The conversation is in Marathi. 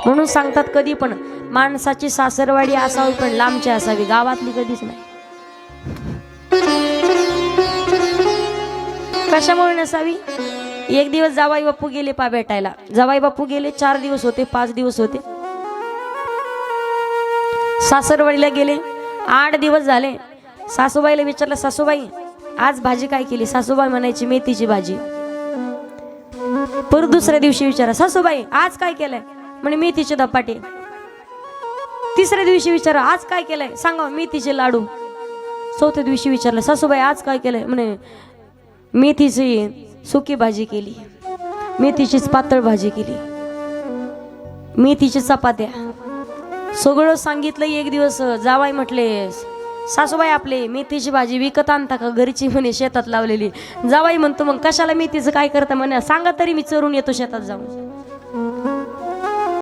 म्हणून सांगतात कधी पण माणसाची सासरवाडी असावी पण लांबची असावी, गावातली कधीच नाही. कशामुळे नसावी? एक दिवस जावाई बापू गेले पा भेटायला. जावाई बापू गेले, 4 दिवस होते, 5 दिवस होते. सासरवाडीला गेले, 8 दिवस झाले. सासूबाईला विचारलं, सासूबाई आज भाजी काय केली? सासूबाई म्हणायची मेथीची भाजी. परत दुसऱ्या दिवशी विचारा, सासूबाई आज काय केलंय? म्हणे मेथीचे धपाटे. तिसऱ्या दिवशी विचारा, आज काय केलंय? सांगा. मेथीचे लाडू. चौथ्या दिवशी विचारलं, सासूबाई आज काय केलंय? म्हणे मेथीची सुकी भाजी केली, मेथीचीच पातळ भाजी केली, मेथीची चपात्या. सगळं सांगितलं. एक दिवस जावाई म्हटले, सासूबाई आपले मेथीची भाजी विकत आणता का? घरची म्हणे, शेतात लावलेली. जावाई म्हणतो, मग कशाला मेथीचं काय करता? म्हणे सांगा तरी मी चरून येतो शेतात जाऊन.